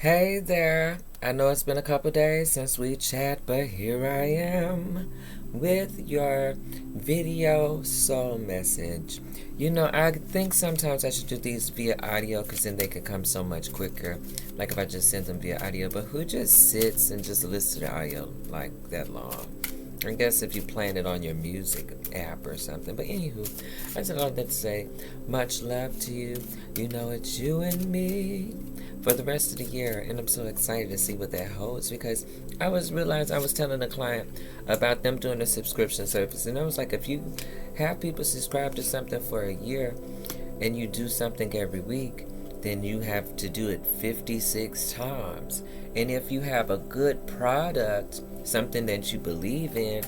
Hey there. I know it's been a couple days since we chat, but here I am with your video soul message. I think sometimes I should do these via audio because then they can come so much quicker. Like if I just send them via audio, but who just sits and just listens to the audio like that long? I guess if you're playing it on your music app or something. But anywho, I just wanted to say much love to you. You know it's you and me for the rest of the year, and I'm so excited to see what that holds because I was telling a client about them doing a subscription service, and I was like, if you have people subscribe to something for a year and you do something every week, then you have to do it 56 times. And if you have a good product, something that you believe in,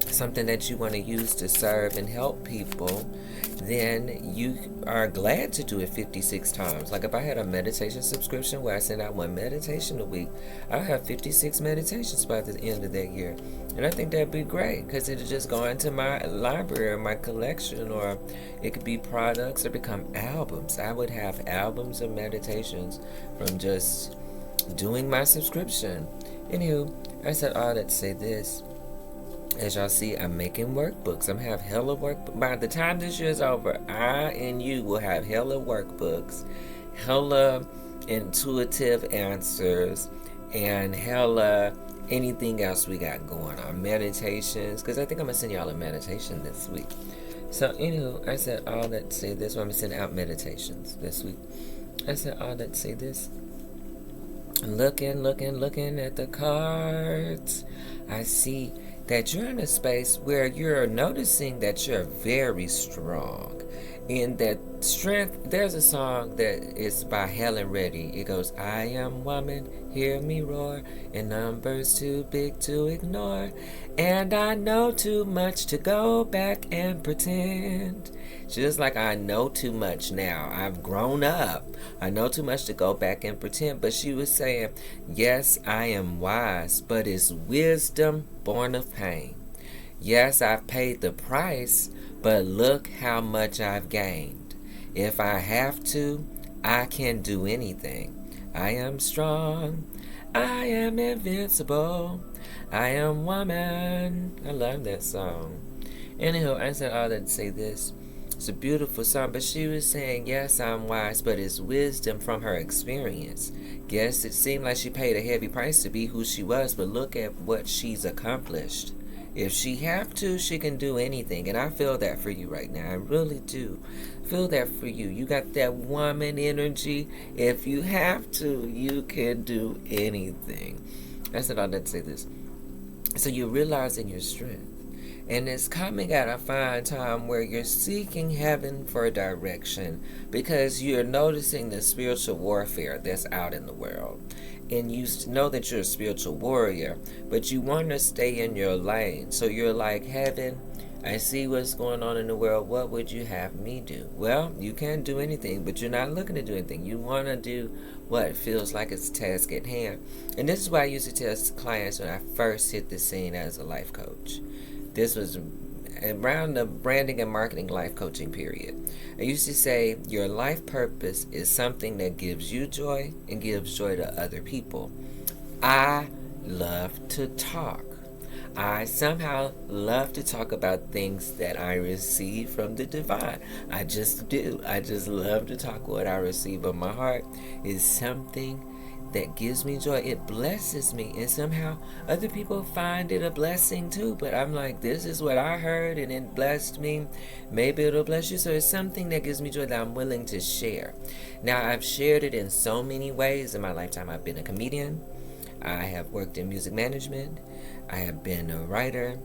something that you want to use to serve and help people, then you are glad to do it 56 times. Like if I had a meditation subscription where I send out one meditation a week, I'll have 56 meditations by the end of that year. And I think that'd be great because it'll just go into my library or my collection, or it could be products or become albums. I would have albums of meditations from just doing my subscription. Anywho, I said all that to say this. As y'all see, I'm making workbooks. I'm have hella work. By the time this year's over, I and you will have hella workbooks, hella intuitive answers, and hella anything else we got going on. Meditations, because I think I'm going to send y'all a meditation this week. So, anywho, I said all that to say this. I'm going to send out meditations this week. I said all that to say this. Looking at the cards, I see that you're in a space where you're noticing that you're very strong. In that strength, there's a song that is by Helen Reddy. It goes, I am woman, hear me roar, and numbers too big to ignore. And I know too much to go back and pretend. Just like I know too much now. I've grown up. I know too much to go back and pretend. But she was saying, yes, I am wise, but it's wisdom born of pain. Yes, I've paid the price, but look how much I've gained. If I have to, I can do anything. I am strong. I am invincible. I am woman. I love that song. Anyhow, I said all that to say this. It's a beautiful song, but she was saying, yes, I'm wise, but it's wisdom from her experience. Yes, it seemed like she paid a heavy price to be who she was, but look at what she's accomplished. If she have to, she can do anything, and I feel that for you right now. I really do feel that for you. You got that woman energy. If you have to, you can do anything. I said all that to say this. So you're realizing your strength. And it's coming at a fine time where you're seeking heaven for direction because you're noticing the spiritual warfare that's out in the world. And you know that you're a spiritual warrior, but you want to stay in your lane. So you're like, heaven, I see what's going on in the world. What would you have me do? Well, you can't do anything, but you're not looking to do anything. You want to do what feels like it's a task at hand. And this is why I used to tell clients when I first hit the scene as a life coach. This was around the branding and marketing life coaching period. I used to say your life purpose is something that gives you joy and gives joy to other people. I love to talk. I somehow love to talk about things that I receive from the divine. I just do. I just love to talk what I receive on my heart is something that gives me joy. It blesses me, and somehow other people find it a blessing too. But I'm like, this is what I heard and it blessed me. Maybe it'll bless you. So it's something that gives me joy that I'm willing to share. Now, I've shared it in so many ways in my lifetime. I've been a comedian. I have worked in music management. I have been a writer.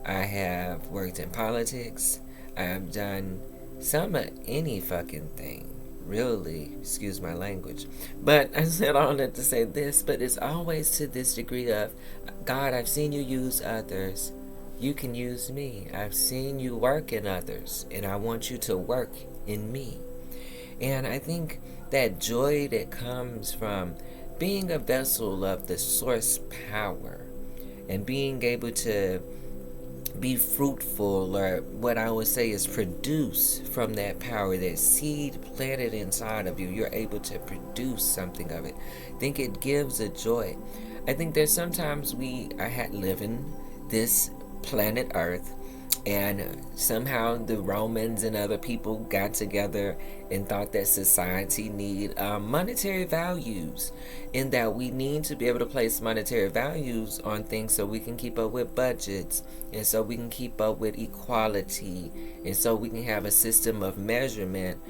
I have worked in politics. I have done some of any fucking thing. Really, excuse my language. But I said all that to say this, but it's always to this degree of, God, I've seen you use others. You can use me. I've seen you work in others, and I want you to work in me. And I think that joy that comes from being a vessel of the source power and being able to be fruitful, or what I would say is produce from that power, that seed planted inside of you. You're able to produce something of it. I think it gives a joy. I think there's sometimes we are living this planet Earth, and somehow the Romans and other people got together and thought that society need monetary values, and that we need to be able to place monetary values on things so we can keep up with budgets, and so we can keep up with equality, and so we can have a system of measurement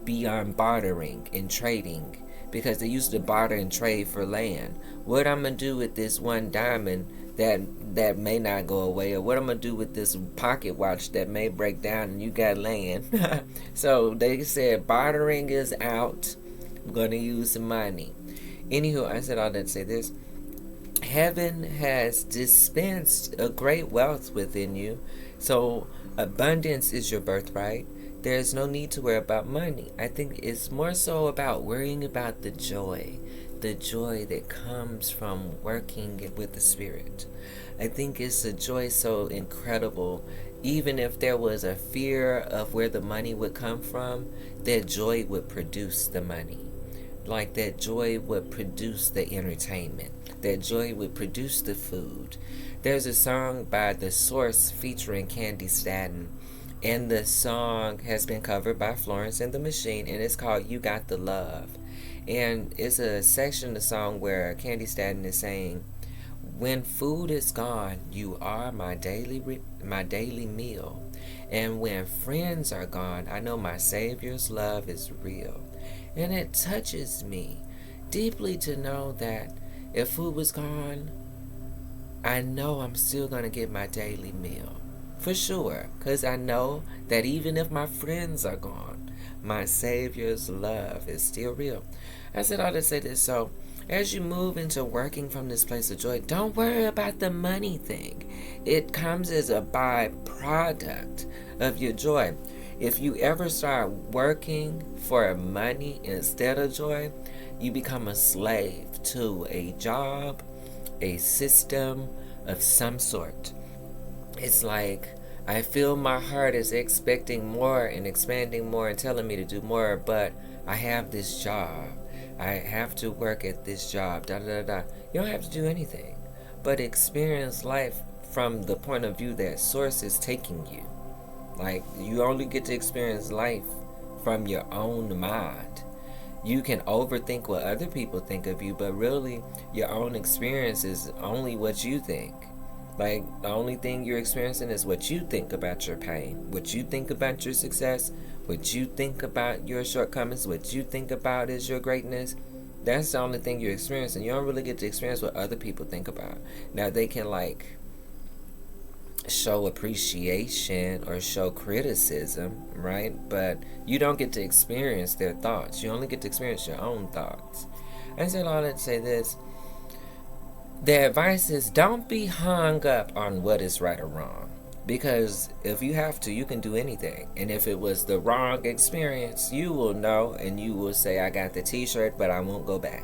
beyond bartering and trading, because they used to barter and trade for land. What I'm gonna do with this one diamond that may not go away, or what I'm gonna do with this pocket watch that may break down and you got land. So they said bartering is out. I'm gonna use some money. Anywho, I said all that to say this. Heaven has dispensed a great wealth within you. So abundance is your birthright. There's no need to worry about money. I think it's more so about worrying about the joy that comes from working with the Spirit. I think it's a joy so incredible. Even if there was a fear of where the money would come from, that joy would produce the money. Like that joy would produce the entertainment. That joy would produce the food. There's a song by The Source featuring Candy Staton, and the song has been covered by Florence and the Machine, and it's called You Got the Love. And it's a section of the song where Candy Staton is saying, when food is gone, you are my daily meal. And when friends are gone, I know my Savior's love is real. And it touches me deeply to know that if food was gone, I know I'm still going to get my daily meal. For sure. Because I know that even if my friends are gone, my Savior's love is still real. I said all to say this. So as you move into working from this place of joy, don't worry about the money thing. It comes as a byproduct of your joy. If you ever start working for money instead of joy, you become a slave to a job, a system of some sort. It's like I feel my heart is expecting more and expanding more and telling me to do more, but I have this job. I have to work at this job. Da da da. You don't have to do anything, but experience life from the point of view that Source is taking you. Like, you only get to experience life from your own mind. You can overthink what other people think of you, but really, your own experience is only what you think. Like, the only thing you're experiencing is what you think about your pain, what you think about your success, what you think about your shortcomings, what you think about is your greatness. That's the only thing you're experiencing. You don't really get to experience what other people think about. Now, they can, like, show appreciation or show criticism, right? But you don't get to experience their thoughts. You only get to experience your own thoughts. I said all that to say this. The advice is don't be hung up on what is right or wrong. Because if you have to, you can do anything. And if it was the wrong experience, you will know and you will say, I got the t-shirt, but I won't go back.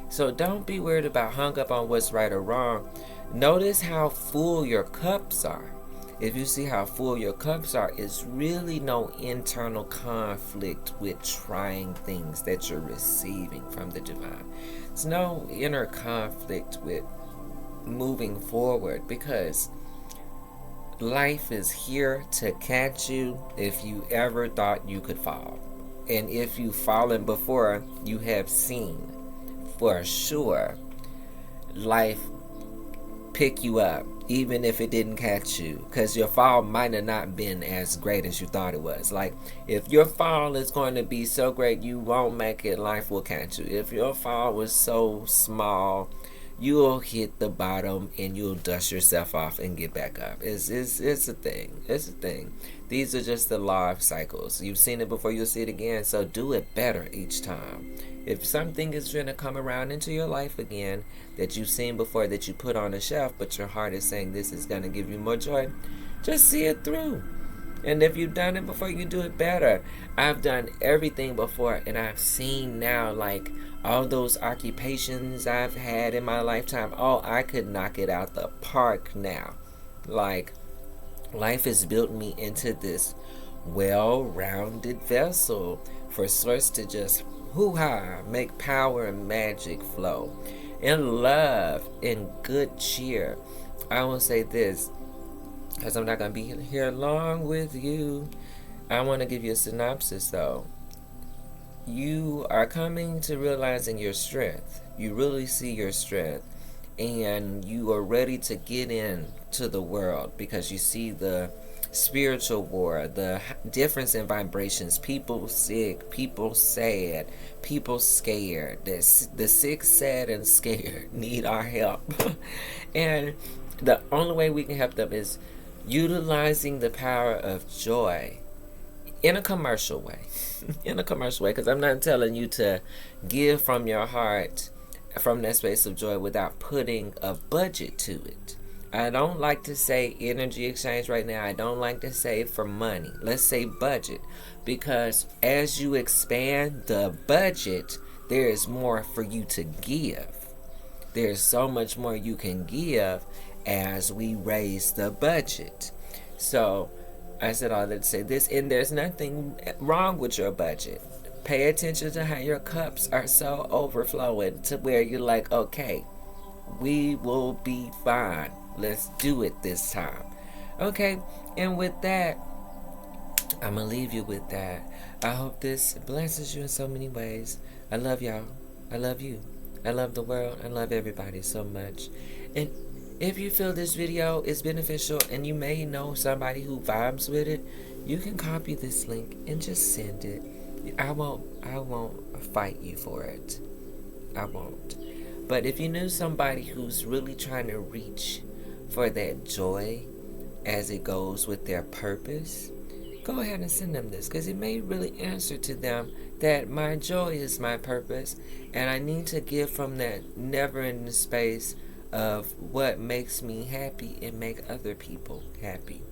So don't be worried about hung up on what's right or wrong. Notice how full your cups are. If you see how full your cups are, it's really no internal conflict with trying things that you're receiving from the divine. It's no inner conflict with moving forward, because life is here to catch you if you ever thought you could fall. And if you've fallen before, you have seen for sure life pick you up, even if it didn't catch you, because your fall might have not been as great as you thought it was. Like, if your fall is going to be so great you won't make it, life will catch you. If your fall was so small, you'll hit the bottom and you'll dust yourself off and get back up. It's a thing. It's a thing. These are just the law of cycles. You've seen it before, you'll see it again, so do it better each time. If something is going to come around into your life again that you've seen before, that you put on a shelf, but your heart is saying this is going to give you more joy, just see it through. And if you've done it before, you do it better. I've done everything before, and I've seen now, like, all those occupations I've had in my lifetime. Oh, I could knock it out the park now. Like, Life has built me into this well-rounded vessel for source to just hoo-ha, make power and magic flow. In love, in good cheer. I will say this, because I'm not going to be here long with you. I want to give you a synopsis though. You are coming to realizing your strength. You really see your strength. And you are ready to get into the world because you see the spiritual war, the difference in vibrations, people sick, people sad, people scared. The sick, sad, and scared need our help. And the only way we can help them is utilizing the power of joy in a commercial way. In a commercial way, because I'm not telling you to give from your heart from that space of joy without putting a budget to it. I don't like to say energy exchange right now. I don't like to say for money. Let's say budget, because as you expand the budget, there is more for you to give. There's so much more you can give as we raise the budget. So I said all that to say this, and there's nothing wrong with your budget. Pay attention to how your cups are so overflowing to where you're like, okay, we will be fine. Let's do it this time. Okay, and with that, I'm going to leave you with that. I hope this blesses you in so many ways. I love y'all. I love you. I love the world. I love everybody so much. And if you feel this video is beneficial and you may know somebody who vibes with it, you can copy this link and just send it. I won't fight you for it. I won't. But if you knew somebody who's really trying to reach for that joy as it goes with their purpose, go ahead and send them this, because it may really answer to them that my joy is my purpose and I need to give from that never-ending space of what makes me happy and make other people happy.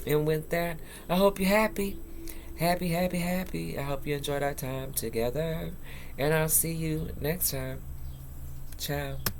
And with that, I hope you're happy. Happy, happy, happy. I hope you enjoyed our time together. And I'll see you next time. Ciao.